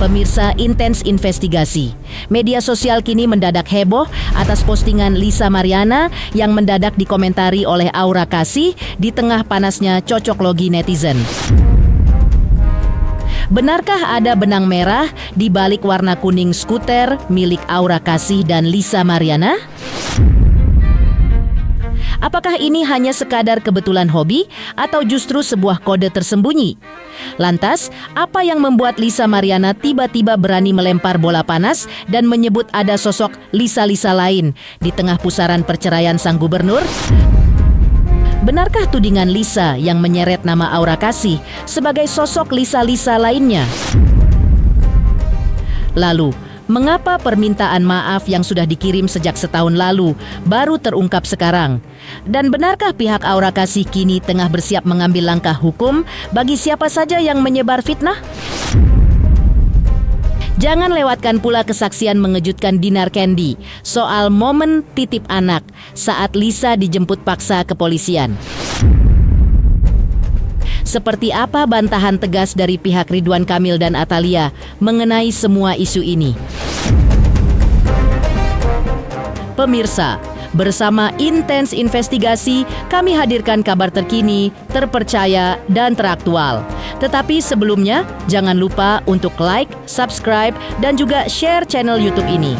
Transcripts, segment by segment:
Pemirsa, intens investigasi. Media sosial kini mendadak heboh atas postingan Lisa Mariana yang mendadak dikomentari oleh Aura Kasih di tengah panasnya cocok logi netizen. Benarkah ada benang merah di balik warna kuning skuter milik Aura Kasih dan Lisa Mariana? Apakah ini hanya sekadar kebetulan hobi atau justru sebuah kode tersembunyi? Lantas, apa yang membuat Lisa Mariana tiba-tiba berani melempar bola panas dan menyebut ada sosok Lisa-Lisa lain di tengah pusaran perceraian sang gubernur? Benarkah tudingan Lisa yang menyeret nama Aura Kasih sebagai sosok Lisa-Lisa lainnya? Lalu, mengapa permintaan maaf yang sudah dikirim sejak setahun lalu baru terungkap sekarang? Dan benarkah pihak Aura Kasih kini tengah bersiap mengambil langkah hukum bagi siapa saja yang menyebar fitnah? Jangan lewatkan pula kesaksian mengejutkan Dinar Candy soal momen titip anak saat Lisa dijemput paksa kepolisian. Seperti apa bantahan tegas dari pihak Ridwan Kamil dan Atalia mengenai semua isu ini? Pemirsa, bersama intens investigasi, kami hadirkan kabar terkini, terpercaya, dan teraktual. Tetapi sebelumnya, jangan lupa untuk like, subscribe, dan juga share channel YouTube ini.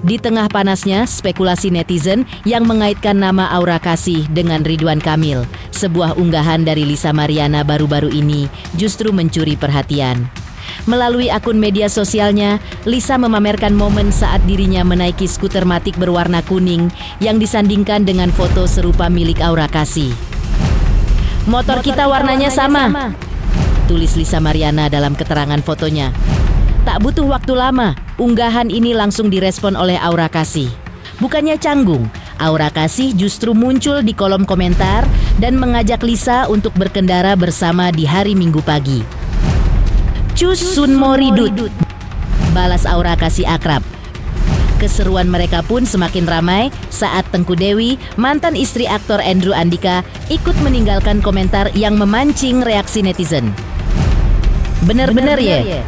Di tengah panasnya spekulasi netizen yang mengaitkan nama Aura Kasih dengan Ridwan Kamil, sebuah unggahan dari Lisa Mariana baru-baru ini justru mencuri perhatian. Melalui akun media sosialnya, Lisa memamerkan momen saat dirinya menaiki skuter matic berwarna kuning yang disandingkan dengan foto serupa milik Aura Kasih. "Motor kita warnanya sama," tulis Lisa Mariana dalam keterangan fotonya. Tak butuh waktu lama, unggahan ini langsung direspon oleh Aura Kasih. Bukannya canggung, Aura Kasih justru muncul di kolom komentar dan mengajak Lisa untuk berkendara bersama di hari Minggu pagi. "Cus Sun Moridut," balas Aura Kasih akrab. Keseruan mereka pun semakin ramai saat Tengku Dewi, mantan istri aktor Andrew Andika, ikut meninggalkan komentar yang memancing reaksi netizen. "Bener-bener ya?"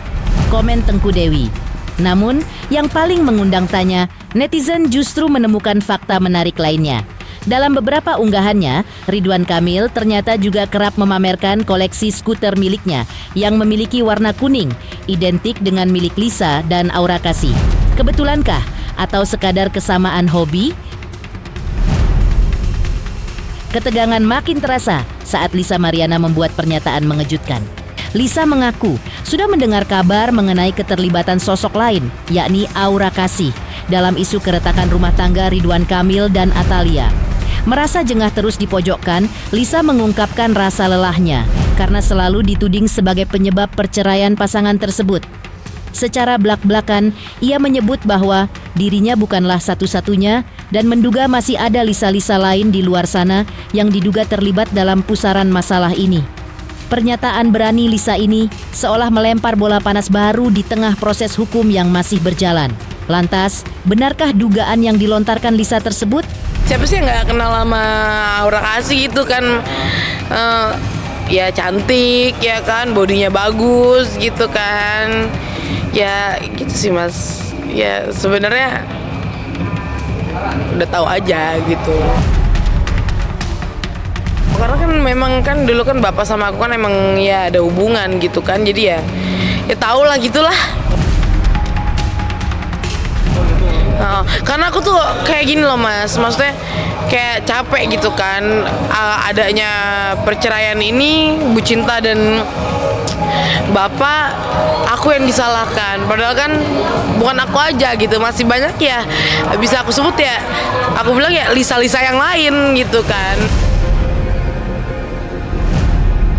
komen Tengku Dewi. Namun, yang paling mengundang tanya, netizen justru menemukan fakta menarik lainnya. Dalam beberapa unggahannya, Ridwan Kamil ternyata juga kerap memamerkan koleksi skuter miliknya yang memiliki warna kuning, identik dengan milik Lisa dan Aura Kasih. Kebetulankah? Atau sekadar kesamaan hobi? Ketegangan makin terasa saat Lisa Mariana membuat pernyataan mengejutkan. Lisa mengaku sudah mendengar kabar mengenai keterlibatan sosok lain, yakni Aura Kasih, dalam isu keretakan rumah tangga Ridwan Kamil dan Atalia. Merasa jengah terus dipojokkan, Lisa mengungkapkan rasa lelahnya karena selalu dituding sebagai penyebab perceraian pasangan tersebut. Secara blak-blakan, ia menyebut bahwa dirinya bukanlah satu-satunya dan menduga masih ada Lisa-Lisa lain di luar sana yang diduga terlibat dalam pusaran masalah ini. Pernyataan berani Lisa ini seolah melempar bola panas baru di tengah proses hukum yang masih berjalan. Lantas, benarkah dugaan yang dilontarkan Lisa tersebut? Siapa sih yang nggak kenal sama Aura Kasih gitu kan? Ya cantik, ya kan, bodinya bagus gitu kan. Ya gitu sih mas. Ya sebenarnya udah tahu aja gitu. Karena kan memang kan dulu kan bapak sama aku kan emang ya ada hubungan gitu kan, jadi ya tahu lah gitulah. Karena aku tuh kayak gini loh mas, maksudnya kayak capek gitu kan adanya perceraian ini, Bu Cinta dan bapak, aku yang disalahkan. Padahal kan bukan aku aja gitu, masih banyak ya bisa aku sebut ya. Aku bilang ya Lisa-Lisa yang lain gitu kan.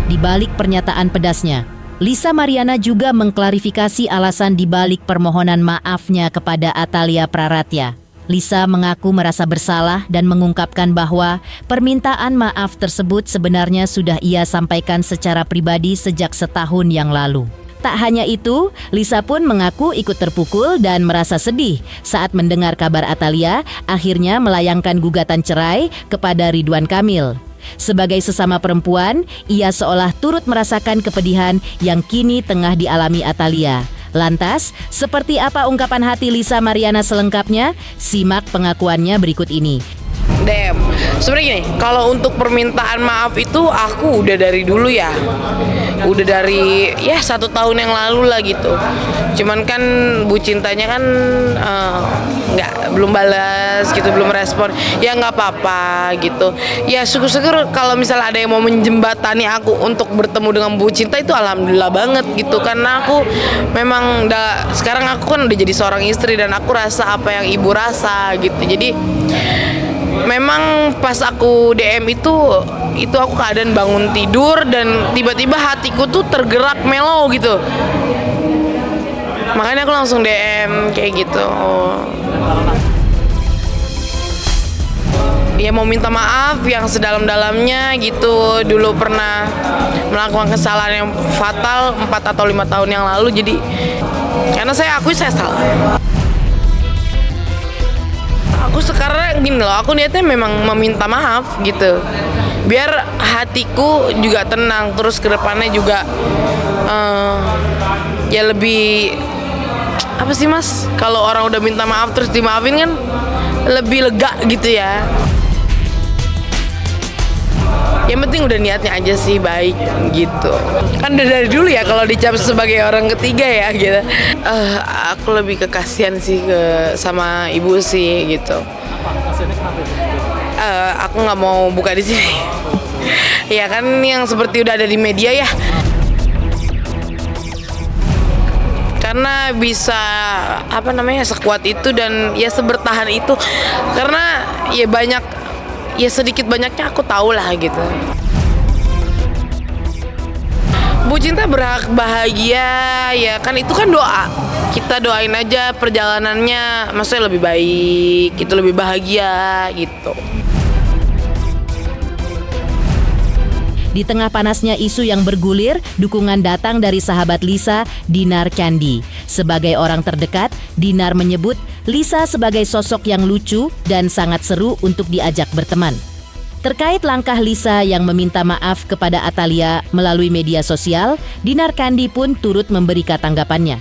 Di balik pernyataan pedasnya, Lisa Mariana juga mengklarifikasi alasan di balik permohonan maafnya kepada Atalia Praratya. Lisa mengaku merasa bersalah dan mengungkapkan bahwa permintaan maaf tersebut sebenarnya sudah ia sampaikan secara pribadi sejak setahun yang lalu. Tak hanya itu, Lisa pun mengaku ikut terpukul dan merasa sedih saat mendengar kabar Atalia akhirnya melayangkan gugatan cerai kepada Ridwan Kamil. Sebagai sesama perempuan, ia seolah turut merasakan kepedihan yang kini tengah dialami Atalia. Lantas, seperti apa ungkapan hati Lisa Mariana selengkapnya? Simak pengakuannya berikut ini. DM. Sebenarnya gini, kalau untuk permintaan maaf itu aku udah dari dulu ya. Udah dari 1 tahun yang lalu lah gitu. Cuman kan Bu Cintanya kan belum balas gitu, belum respon. Ya nggak apa-apa gitu. Ya syukur-syukur kalau misalnya ada yang mau menjembatani aku untuk bertemu dengan Bu Cinta itu alhamdulillah banget gitu. Karena aku memang sekarang aku kan udah jadi seorang istri dan aku rasa apa yang ibu rasa gitu. Jadi memang pas aku DM itu aku keadaan bangun tidur dan tiba-tiba hatiku tuh tergerak melo gitu. Makanya aku langsung DM kayak gitu. Ya mau minta maaf yang sedalam-dalamnya gitu. Dulu pernah melakukan kesalahan yang fatal 4 atau 5 tahun yang lalu. Jadi karena saya akui saya salah. Aku sekarang gini loh, aku niatnya memang meminta maaf gitu, biar hatiku juga tenang, terus kedepannya juga ya lebih apa sih mas, kalau orang udah minta maaf terus dimaafin kan lebih lega gitu ya. Yang penting udah niatnya aja sih baik gitu. Kan udah dari dulu ya kalau dicap sebagai orang ketiga ya gitu. Aku lebih ke kasihan sih sama ibu sih gitu. Aku nggak mau buka di sini. Ya kan yang seperti udah ada di media ya. Karena bisa sekuat itu dan ya sebertahan itu. Karena ya sedikit banyaknya aku tahu lah gitu. Bu Cinta berhak bahagia ya kan, itu kan doa. Kita doain aja perjalanannya maksudnya lebih baik, itu lebih bahagia gitu. Di tengah panasnya isu yang bergulir, dukungan datang dari sahabat Lisa, Dinar Candi. Sebagai orang terdekat, Dinar menyebut Lisa sebagai sosok yang lucu dan sangat seru untuk diajak berteman. Terkait langkah Lisa yang meminta maaf kepada Atalia melalui media sosial, Dinar Candi pun turut memberi tanggapannya.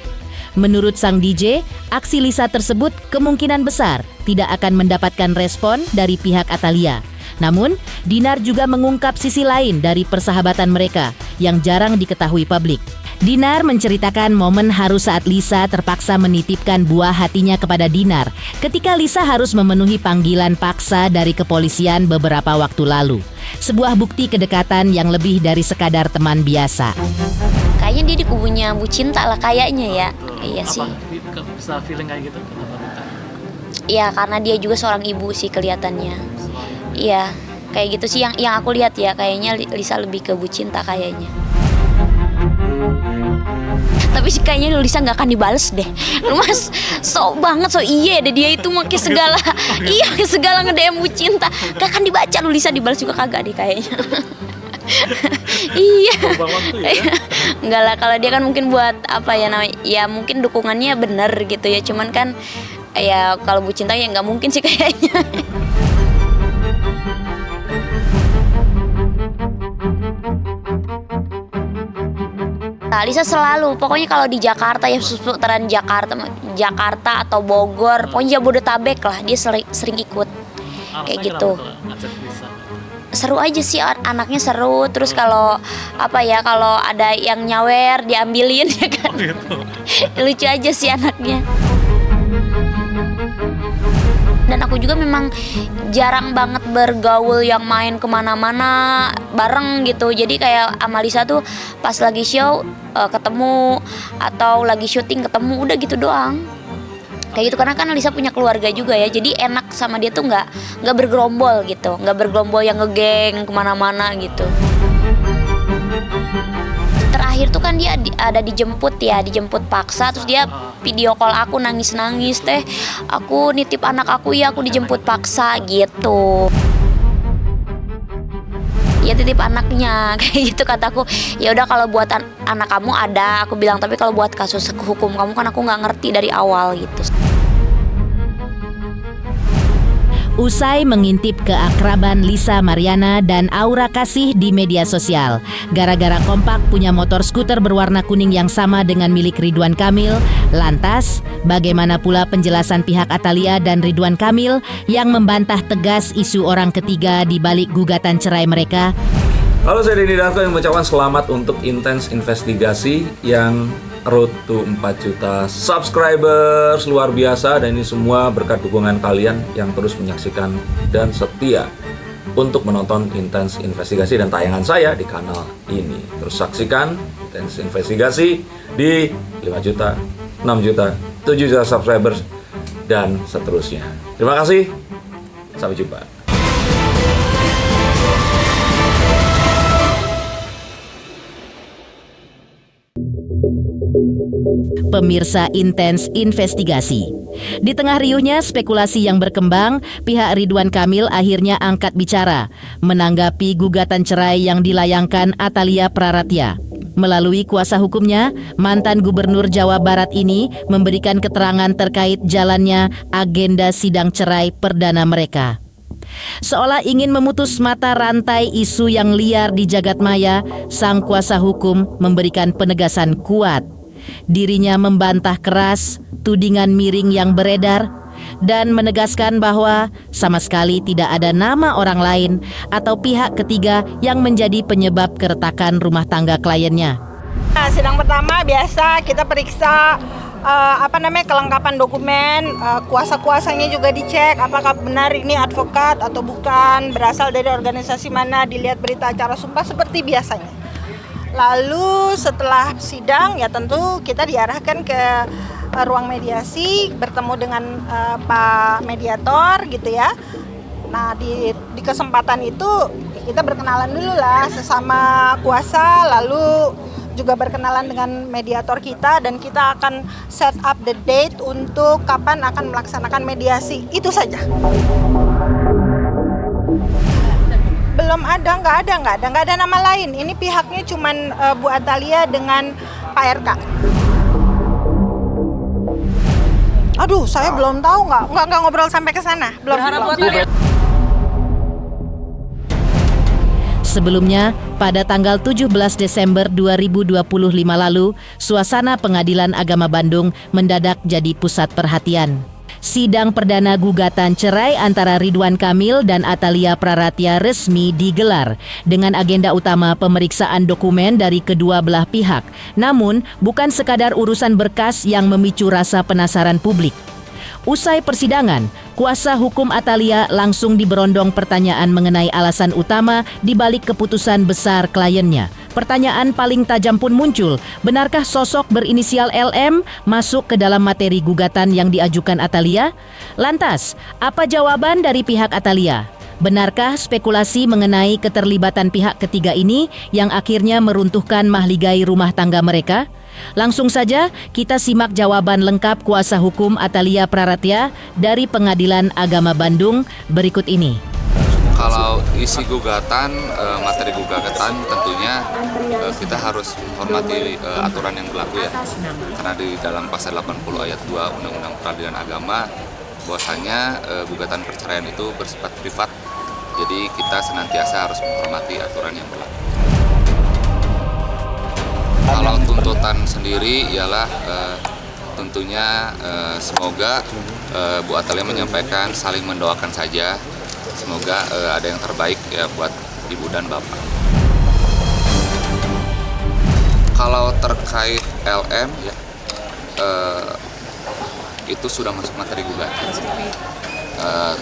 Menurut sang DJ, aksi Lisa tersebut kemungkinan besar tidak akan mendapatkan respon dari pihak Atalia. Namun, Dinar juga mengungkap sisi lain dari persahabatan mereka yang jarang diketahui publik. Dinar menceritakan momen haru saat Lisa terpaksa menitipkan buah hatinya kepada Dinar ketika Lisa harus memenuhi panggilan paksa dari kepolisian beberapa waktu lalu. Sebuah bukti kedekatan yang lebih dari sekadar teman biasa. Kayaknya dia di kubunya Bu Cinta lah kayaknya ya. Iya sih. Bisa feeling kayak gitu? Iya, karena dia juga seorang ibu sih kelihatannya. Iya, kayak gitu sih yang aku lihat ya, kayaknya Lisa lebih ke Bu Cinta kayaknya. Tapi sih kayaknya Lisa nggak akan dibales deh. Lu mas, sok banget, iya deh dia itu makin segala, iya segala nge-DM Bu Cinta. Gak akan dibaca, lu Lisa dibales juga kagak deh kayaknya. Iya. Enggak lah, kalau dia kan mungkin buat apa ya namanya, ya mungkin dukungannya bener gitu ya. Cuman kan ya kalau Bu Cinta ya nggak mungkin sih kayaknya. Lisa selalu, pokoknya kalau di Jakarta ya seputaran Jakarta atau Bogor, pokoknya Jabodetabek lah dia sering ikut kayak gitu. Seru aja sih, anaknya seru. Terus kalau kalau ada yang nyawer diambilin ya kan. Lucu aja sih anaknya. Dan aku juga memang jarang banget bergaul yang main kemana-mana bareng gitu. Jadi kayak sama Lisa tuh pas lagi show ketemu atau lagi syuting ketemu, udah gitu doang. Kayak gitu, karena kan Lisa punya keluarga juga ya. Jadi enak sama dia tuh nggak bergerombol gitu, nggak bergerombol yang ngegeng kemana-mana gitu. terakhir tuh kan dia ada dijemput paksa, terus dia video call aku nangis-nangis, teh aku nitip anak aku ya, aku dijemput paksa gitu. Ya titip anaknya kayak gitu kataku. Ya udah kalau buat anak kamu ada, aku bilang, tapi kalau buat kasus hukum kamu kan aku nggak ngerti dari awal gitu. Usai mengintip keakraban Lisa Mariana dan Aura Kasih di media sosial, gara-gara kompak punya motor skuter berwarna kuning yang sama dengan milik Ridwan Kamil, lantas bagaimana pula penjelasan pihak Atalia dan Ridwan Kamil yang membantah tegas isu orang ketiga di balik gugatan cerai mereka? Halo, saya Denny Darko yang mengucapkan selamat untuk Intens Investigasi yang road to 4 juta subscribers, luar biasa, dan ini semua berkat dukungan kalian yang terus menyaksikan dan setia untuk menonton Intens Investigasi dan tayangan saya di kanal ini. Terus saksikan Intens Investigasi di 5 juta, 6 juta, 7 juta subscribers dan seterusnya. Terima kasih, sampai jumpa. Pemirsa Intens Investigasi. Di tengah riuhnya spekulasi yang berkembang, pihak Ridwan Kamil akhirnya angkat bicara menanggapi gugatan cerai yang dilayangkan Atalia Praratya. Melalui kuasa hukumnya, mantan Gubernur Jawa Barat ini memberikan keterangan terkait jalannya agenda sidang cerai perdana mereka. Seolah ingin memutus mata rantai isu yang liar di jagat maya, sang kuasa hukum memberikan penegasan kuat. Dirinya membantah keras tudingan miring yang beredar dan menegaskan bahwa sama sekali tidak ada nama orang lain atau pihak ketiga yang menjadi penyebab keretakan rumah tangga kliennya. Nah, sidang pertama biasa kita periksa kelengkapan dokumen, kuasa-kuasanya juga dicek apakah benar ini advokat atau bukan, berasal dari organisasi mana, dilihat berita acara sumpah seperti biasanya. Lalu setelah sidang ya tentu kita diarahkan ke ruang mediasi, bertemu dengan Pak Mediator gitu ya. Nah di kesempatan itu kita berkenalan dulu lah sesama kuasa, lalu juga berkenalan dengan mediator kita, dan kita akan set up the date untuk kapan akan melaksanakan mediasi. Itu saja. Belum ada, nggak ada nama lain. Ini pihaknya cuman Bu Atalia dengan Pak RK. Aduh, saya belum tahu, nggak ngobrol sampai ke sana. Belum. Sebelumnya, pada tanggal 17 Desember 2025 lalu, suasana Pengadilan Agama Bandung mendadak jadi pusat perhatian. Sidang perdana gugatan cerai antara Ridwan Kamil dan Atalia Praratya resmi digelar dengan agenda utama pemeriksaan dokumen dari kedua belah pihak. Namun, bukan sekadar urusan berkas yang memicu rasa penasaran publik. Usai persidangan, kuasa hukum Atalia langsung diberondong pertanyaan mengenai alasan utama di balik keputusan besar kliennya. Pertanyaan paling tajam pun muncul, benarkah sosok berinisial LM masuk ke dalam materi gugatan yang diajukan Atalia? Lantas, apa jawaban dari pihak Atalia? Benarkah spekulasi mengenai keterlibatan pihak ketiga ini yang akhirnya meruntuhkan mahligai rumah tangga mereka? Langsung saja kita simak jawaban lengkap kuasa hukum Atalia Praratya dari Pengadilan Agama Bandung berikut ini. Kalau isi gugatan, materi gugatan tentunya kita harus menghormati aturan yang berlaku ya. Karena di dalam pasal 80 ayat 2 Undang-Undang Peradilan Agama bahwasanya gugatan perceraian itu bersifat privat. Jadi kita senantiasa harus menghormati aturan yang berlaku. Kalau tuntutan sendiri ialah tentunya semoga Bu Atalia menyampaikan saling mendoakan saja. Semoga ada yang terbaik ya buat ibu dan bapak. Kalau terkait LM ya itu sudah masuk materi gugatan.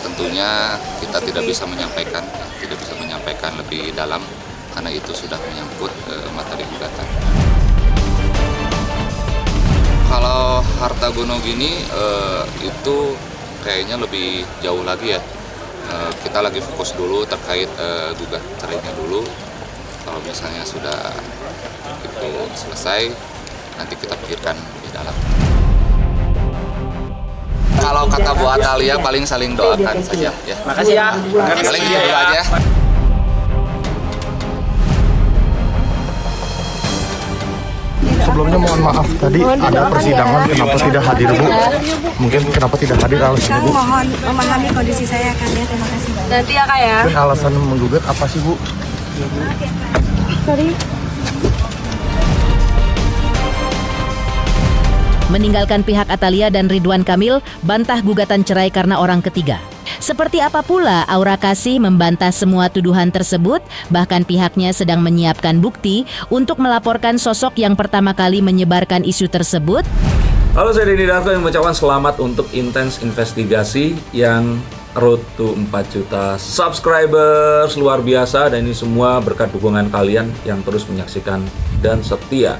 Tentunya kita tidak bisa menyampaikan lebih dalam karena itu sudah menyangkut materi gugatan. Kalau harta gono gini itu kayaknya lebih jauh lagi ya. Kita lagi fokus dulu terkait gugat cerainya dulu. Kalau misalnya sudah itu selesai, nanti kita pikirkan lebih dalam. Kalau kata Bu Atalia paling saling doakan saja ya. Makasih ya. Paling itu dulu aja. Sebelumnya mohon maaf tadi ada persidangan kenapa tidak hadir Bu? Mungkin kenapa tidak hadir alasannya Bu? Mohon memahami kondisi saya kan ya, terima kasih banyak. Nanti ya Kak ya. Mungkin alasan menggugat apa sih Bu? Sorry. Meninggalkan pihak Atalia dan Ridwan Kamil bantah gugatan cerai karena orang ketiga. Seperti apa pula Aura Kasih membantah semua tuduhan tersebut, bahkan pihaknya sedang menyiapkan bukti untuk melaporkan sosok yang pertama kali menyebarkan isu tersebut. Halo, saya Denny Darko yang mengucapkan selamat untuk intens investigasi yang road to 4 juta subscribers, luar biasa, dan ini semua berkat dukungan kalian yang terus menyaksikan dan setia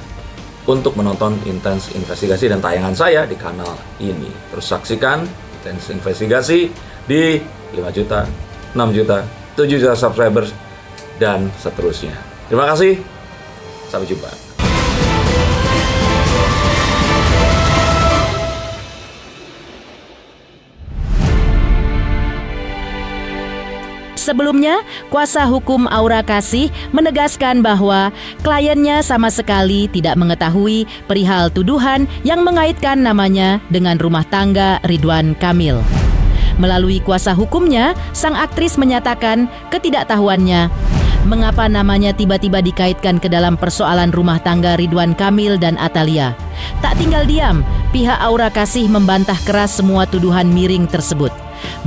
untuk menonton intens investigasi dan tayangan saya di kanal ini. Terus saksikan intens investigasi di 5 juta, 6 juta, 7 juta subscribers, dan seterusnya. Terima kasih, sampai jumpa. Sebelumnya, kuasa hukum Aura Kasih menegaskan bahwa kliennya sama sekali tidak mengetahui perihal tuduhan yang mengaitkan namanya dengan rumah tangga Ridwan Kamil. Melalui kuasa hukumnya, sang aktris menyatakan ketidaktahuannya mengapa namanya tiba-tiba dikaitkan ke dalam persoalan rumah tangga Ridwan Kamil dan Atalia. Tak tinggal diam, pihak Aura Kasih membantah keras semua tuduhan miring tersebut.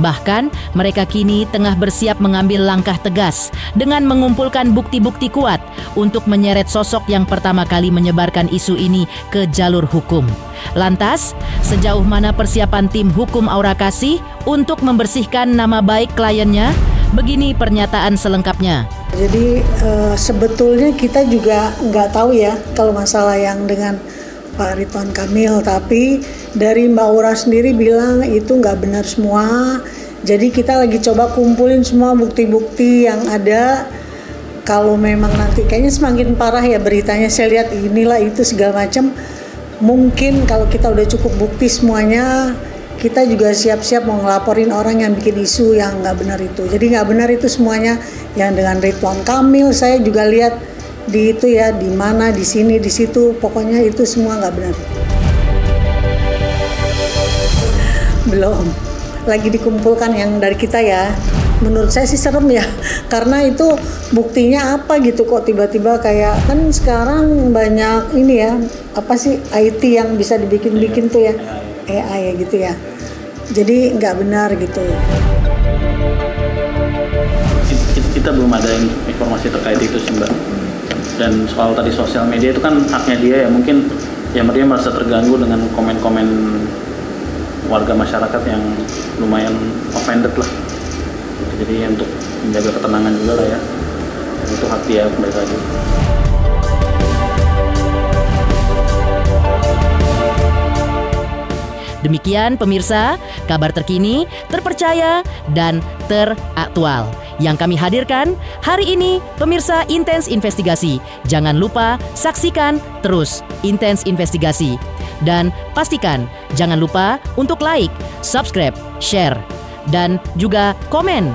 Bahkan, mereka kini tengah bersiap mengambil langkah tegas dengan mengumpulkan bukti-bukti kuat untuk menyeret sosok yang pertama kali menyebarkan isu ini ke jalur hukum. Lantas, sejauh mana persiapan tim hukum Aura Kasih untuk membersihkan nama baik kliennya? Begini pernyataan selengkapnya. Jadi sebetulnya kita juga nggak tahu ya kalau masalah yang dengan Pak Ridwan Kamil, tapi dari Mbak Aura sendiri bilang itu nggak benar semua. Jadi kita lagi coba kumpulin semua bukti-bukti yang ada. Kalau memang nanti kayaknya semakin parah ya beritanya, saya lihat inilah itu segala macam. Mungkin kalau kita udah cukup bukti semuanya, kita juga siap-siap mau ngelaporin orang yang bikin isu yang nggak benar itu. Jadi nggak benar itu semuanya yang dengan Ridwan Kamil. Saya juga lihat di itu ya, di mana, di sini, di situ, pokoknya itu semua nggak benar. Belum, lagi dikumpulkan yang dari kita ya. Menurut saya sih serem ya, karena itu buktinya apa gitu kok tiba-tiba kayak, kan sekarang banyak ini ya, apa sih IT yang bisa dibikin-bikin tuh ya, AI ya gitu ya. Jadi nggak benar gitu. Kita belum ada informasi terkait itu sih Mbak. Dan soal tadi sosial media itu kan haknya dia ya, mungkin ya dia merasa terganggu dengan komen-komen warga masyarakat yang lumayan offended lah. Jadi untuk menjaga ketenangan juga lah ya, itu hak dia kembali lagi. Demikian pemirsa, kabar terkini, terpercaya, dan teraktual yang kami hadirkan hari ini. Pemirsa Intens Investigasi, jangan lupa saksikan terus Intens Investigasi. Dan pastikan jangan lupa untuk like, subscribe, share, dan juga komen